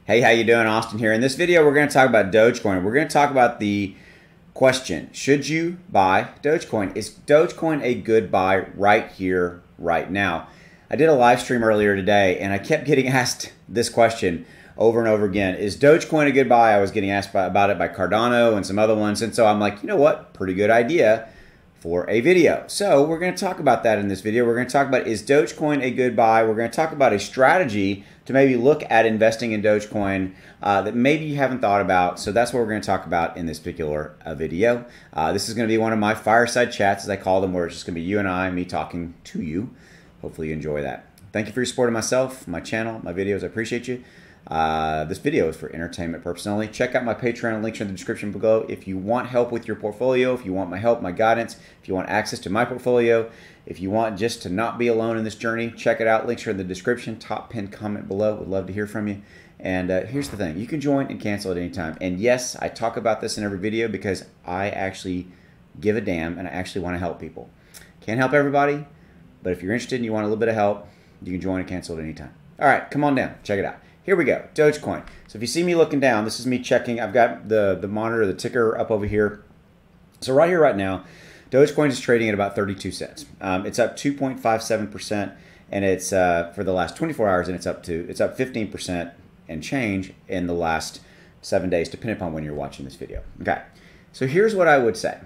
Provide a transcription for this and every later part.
Hey, how you doing? Austin here. In this video, we're going to talk about Dogecoin. We're going to talk about the question, should you buy Dogecoin? Is Dogecoin a good buy right here, right now? I did a live stream earlier today, and I kept getting asked this question over and over again. Is Dogecoin a good buy? I was getting asked about it by Cardano and some other ones, and so I'm like, you know what? Pretty good idea for a video. So we're going to talk about that in this video. We're going to talk about, is Dogecoin a good buy? We're going to talk about a strategy to maybe look at investing in Dogecoin that maybe you haven't thought about. So that's what we're going to talk about in this particular video. This is going to be one of my fireside chats, as I call them, where it's just going to be you and I, me talking to you. Hopefully you enjoy that. Thank you for your support of myself, my channel, my videos. I appreciate you. This video is for entertainment purposes only. Check out my Patreon, links are in the description below. If you want help with your portfolio, if you want my help, my guidance, if you want access to my portfolio, if you want just to not be alone in this journey, check it out. Links are in the description. Top pinned comment below. Would love to hear from you. And here's the thing. You can join and cancel at any time. And yes, I talk about this in every video because I actually give a damn and I actually want to help people. Can't help everybody, but if you're interested and you want a little bit of help, you can join and cancel at any time. All right, come on down. Check it out. Here we go, Dogecoin. So if you see me looking down, this is me checking. I've got the monitor, the ticker up over here. So right here, right now, Dogecoin is trading at about 32 cents. It's up 2.57%, and it's for the last 24 hours, and it's up 15% and change in the last 7 days, depending upon when you're watching this video. Okay, so here's what I would say.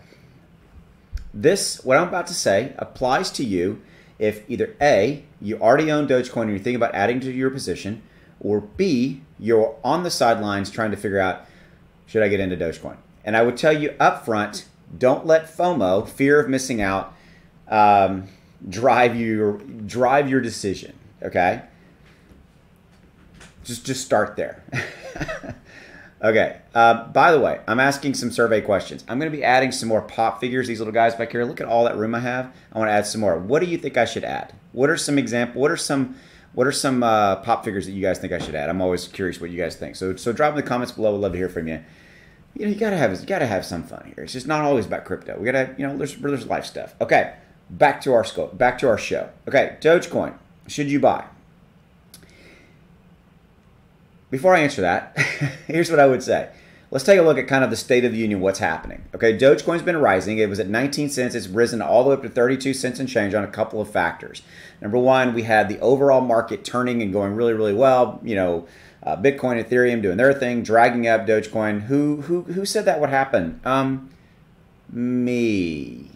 What I'm about to say applies to you if either A, you already own Dogecoin and you're thinking about adding to your position, or B, you're on the sidelines trying to figure out, should I get into Dogecoin? And I would tell you up front, don't let FOMO, fear of missing out, drive your decision, okay? Just start there. Okay, by the way, I'm asking some survey questions. I'm gonna be adding some more pop figures, these little guys back here. Look at all that room I have. I wanna add some more. What do you think I should add? What are some examples? What are some pop figures that you guys think I should add? I'm always curious what you guys think. So drop in the comments below. I'd love to hear from you. You know, you gotta have some fun here. It's just not always about crypto. We gotta, you know, there's life stuff. Okay, back to our scope, back to our show. Okay, Dogecoin, should you buy? Before I answer that, here's what I would say. Let's take a look at kind of the state of the union, what's happening. Okay, Dogecoin's been rising. It was at 19 cents. It's risen all the way up to 32 cents and change on a couple of factors. Number one, we had the overall market turning and going really, really well. You know, Bitcoin, Ethereum doing their thing, dragging up Dogecoin. Who said that would happen? Me.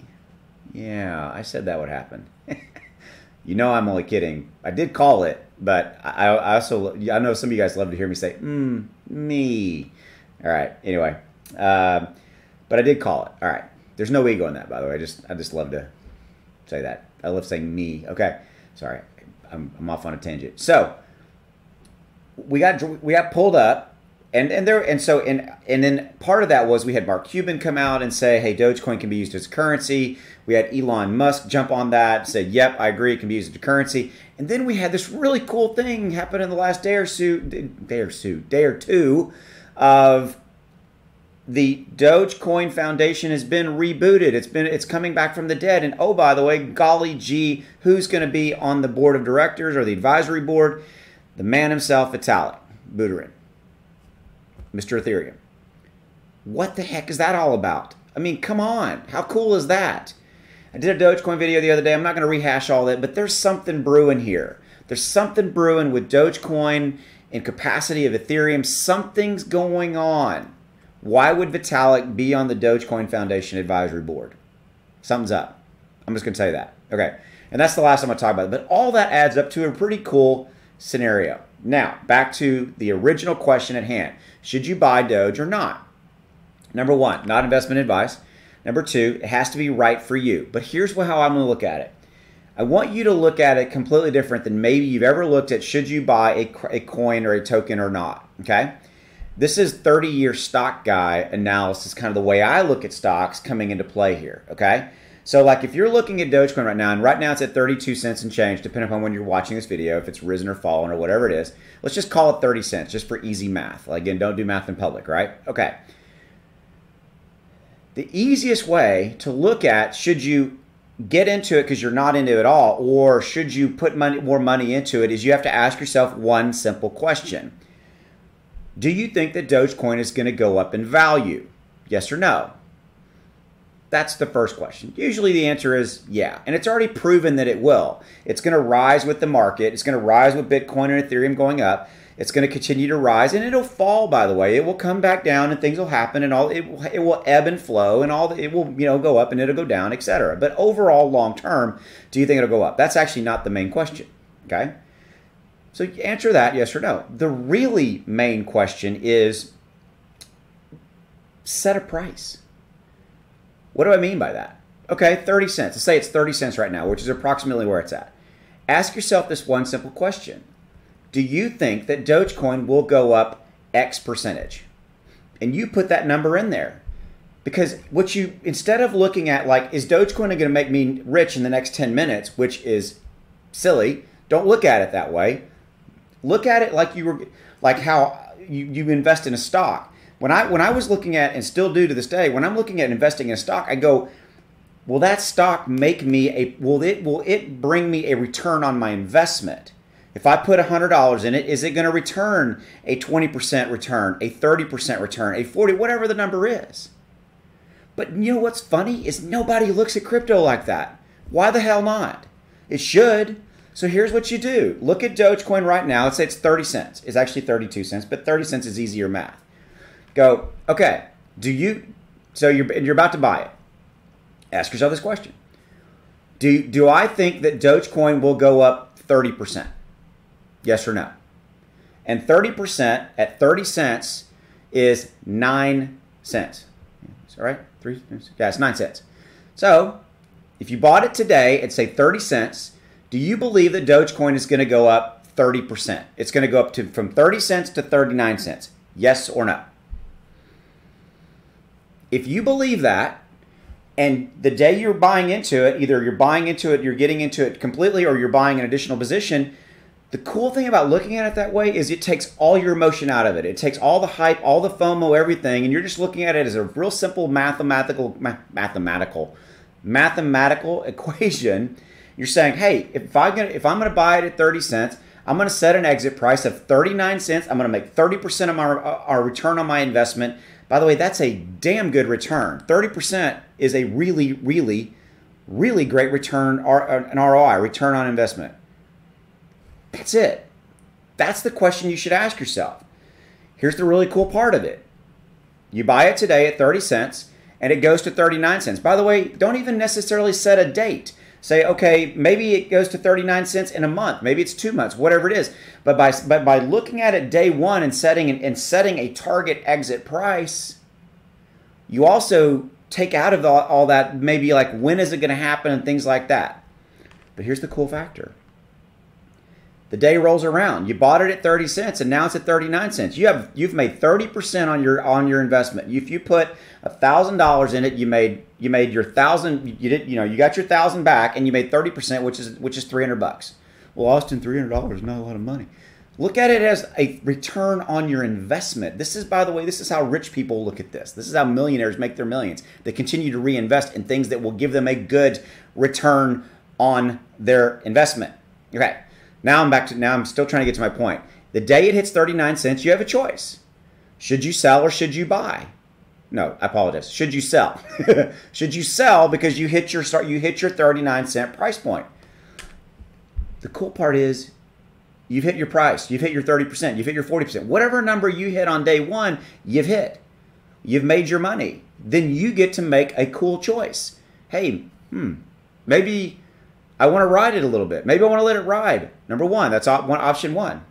Yeah, I said that would happen. You know I'm only kidding. I did call it, but I know some of you guys love to hear me say, me. All right, anyway. But I did call it. All right. There's no ego in that, by the way. I just love to say that. I love saying me. Okay. Sorry. I'm off on a tangent. So we got pulled up. And then part of that was we had Mark Cuban come out and say, hey, Dogecoin can be used as currency. We had Elon Musk jump on that, said, yep, I agree, it can be used as a currency. And then we had this really cool thing happen in the last day or two of the Dogecoin Foundation has been rebooted. It's coming back from the dead. And oh, by the way, golly gee, who's going to be on the board of directors or the advisory board? The man himself, Vitalik Buterin. Mr. Ethereum. What the heck is that all about? I mean, come on. How cool is that? I did a Dogecoin video the other day. I'm not going to rehash all that, but there's something brewing here. There's something brewing with Dogecoin and capacity of Ethereum. Something's going on. Why would Vitalik be on the Dogecoin Foundation advisory board? Something's up. I'm just going to tell you that. Okay. And that's the last time I talk about it. But all that adds up to a pretty cool scenario. Now, back to the original question at hand. Should you buy Doge or not? Number one, not investment advice. Number two, it has to be right for you. But here's how I'm going to look at it. I want you to look at it completely different than maybe you've ever looked at should you buy a coin or a token or not, okay? This is 30-year stock guy analysis, kind of the way I look at stocks coming into play here, okay? So like if you're looking at Dogecoin right now, and right now it's at 32 cents and change, depending upon when you're watching this video, if it's risen or fallen or whatever it is, let's just call it 30 cents just for easy math. Again, don't do math in public, right? Okay. The easiest way to look at should you get into it because you're not into it at all, or should you put more money into it, is you have to ask yourself one simple question. Do you think that Dogecoin is going to go up in value? Yes or no? That's the first question. Usually the answer is yeah. And it's already proven that it will. It's going to rise with the market. It's going to rise with Bitcoin and Ethereum going up. It's going to continue to rise, and it'll fall, by the way. It will come back down and things will happen, and it will ebb and flow, and it will go up and it'll go down, etc. But overall, long term, do you think it'll go up? That's actually not the main question. Okay? So answer that yes or no. The really main question is set a price. What do I mean by that? Okay, 30 cents. Let's say it's 30 cents right now, which is approximately where it's at. Ask yourself this one simple question. Do you think that Dogecoin will go up X percentage? And you put that number in there. Because instead of looking at like, is Dogecoin going to make me rich in the next 10 minutes, which is silly, don't look at it that way. Look at it like how you invest in a stock. When I was looking at, and still do to this day, when I'm looking at investing in a stock, I go, will that stock make me will it bring me a return on my investment? If I put $100 in it, is it going to return a 20% return, a 30% return, a 40, whatever the number is? But you know what's funny is nobody looks at crypto like that. Why the hell not? It should. So here's what you do. Look at Dogecoin right now. Let's say it's 30 cents. It's actually 32 cents, but 30 cents is easier math. Go, okay, so you're about to buy it. Ask yourself this question. Do I think that Dogecoin will go up 30%? Yes or no? And 30% at 30 cents is 9 cents. All right? It's 9 cents. So if you bought it today at say 30 cents, do you believe that Dogecoin is going to go up 30%? It's going to go up from 30 cents to 39 cents. Yes or no? If you believe that, and the day you're buying into it, either you're buying into it, you're getting into it completely, or you're buying an additional position, the cool thing about looking at it that way is it takes all your emotion out of it. It takes all the hype, all the FOMO, everything, and you're just looking at it as a real simple mathematical equation. You're saying, hey, if I'm going to buy it at 30 cents, I'm going to set an exit price of 39 cents. I'm going to make 30% of our return on my investment. By the way, that's a damn good return. 30% is a really, really, really great return, an ROI, return on investment. That's it. That's the question you should ask yourself. Here's the really cool part of it. You buy it today at 30 cents and it goes to 39 cents. By the way, don't even necessarily set a date. Say, okay, maybe it goes to 39 cents in a month. Maybe it's 2 months, whatever it is. But by looking at it day one and setting a target exit price, you also take out of all that maybe like when is it going to happen and things like that. But here's the cool factor. The day rolls around. You bought it at 30 cents and now it's at 39 cents. You've made 30% on your investment. If you put $1,000 in it, you made your 1,000. You got your 1,000 back and you made 30%, which is $300. Well, Austin, $300 is not a lot of money. Look at it as a return on your investment. This is, by the way, this is how rich people look at this. This is how millionaires make their millions. They continue to reinvest in things that will give them a good return on their investment. Okay. Now I'm still trying to get to my point. The day it hits 39 cents, you have a choice. Should you sell or should you buy? No, I apologize. Should you sell? Should you sell because you hit your 39 cent price point? The cool part is you've hit your price. You've hit your 30%. You've hit your 40%. Whatever number you hit on day one, you've hit. You've made your money. Then you get to make a cool choice. Hey, maybe I want to ride it a little bit. Maybe I want to let it ride. Number one, that's option one.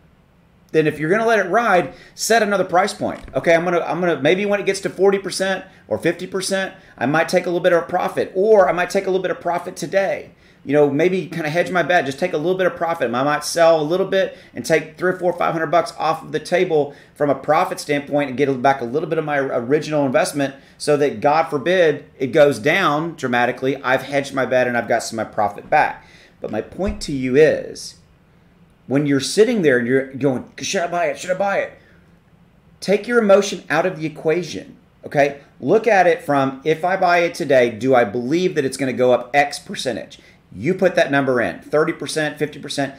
Then if you're going to let it ride, set another price point. Okay, I'm gonna maybe when it gets to 40% or 50%, I might take a little bit of profit, or I might take a little bit of profit today. Maybe kind of hedge my bet, just take a little bit of profit. I might sell a little bit and take $300 or $400, $500 off of the table from a profit standpoint and get back a little bit of my original investment so that, God forbid, it goes down dramatically. I've hedged my bet and I've got some of my profit back. But my point to you is, when you're sitting there and you're going, should I buy it? Should I buy it? Take your emotion out of the equation, okay? Look at it from, if I buy it today, do I believe that it's going to go up X percentage? You put that number in, 30%, 50%.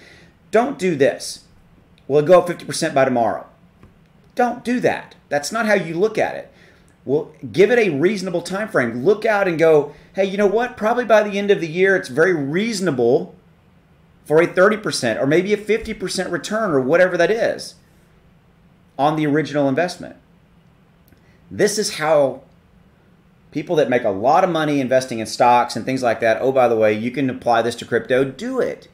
Don't do this. Will it go up 50% by tomorrow? Don't do that. That's not how you look at it. Well, give it a reasonable time frame. Look out and go, hey, you know what? Probably by the end of the year, it's very reasonable for a 30% or maybe a 50% return or whatever that is on the original investment. This is how people that make a lot of money investing in stocks and things like that, oh, by the way, you can apply this to crypto, do it.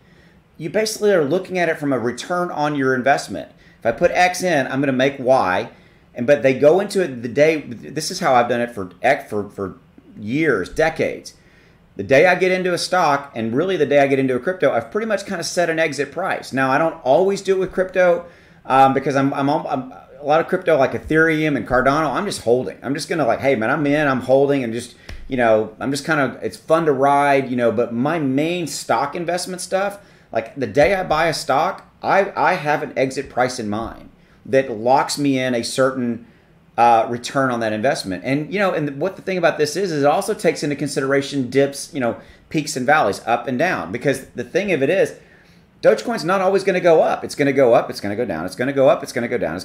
You basically are looking at it from a return on your investment. If I put X in, I'm going to make Y. But they go into it the day, this is how I've done it for years, decades. The day I get into a stock, and really the day I get into a crypto, I've pretty much kind of set an exit price. Now, I don't always do it with crypto because I'm a lot of crypto like Ethereum and Cardano, I'm just holding. I'm just going to like, hey, man, I'm in, I'm holding, and just, I'm just kind of, it's fun to ride, but my main stock investment stuff, like the day I buy a stock, I have an exit price in mind that locks me in a certain return on that investment. And, and what the thing about this is it also takes into consideration dips, peaks and valleys, up and down. Because the thing of it is, Dogecoin's not always going to go up. It's going to go up. It's going to go down. It's going to go up. It's going to go down.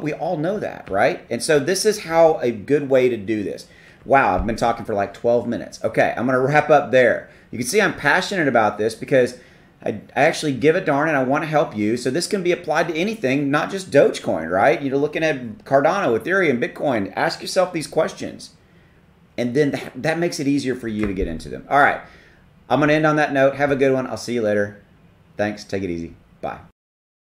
We all know that, right? And so this is how a good way to do this. Wow, I've been talking for like 12 minutes. Okay, I'm going to wrap up there. You can see I'm passionate about this because I actually give a darn and I want to help you. So this can be applied to anything, not just Dogecoin, right? Looking at Cardano, Ethereum, Bitcoin. Ask yourself these questions. And then that makes it easier for you to get into them. All right, I'm going to end on that note. Have a good one. I'll see you later. Thanks. Take it easy. Bye.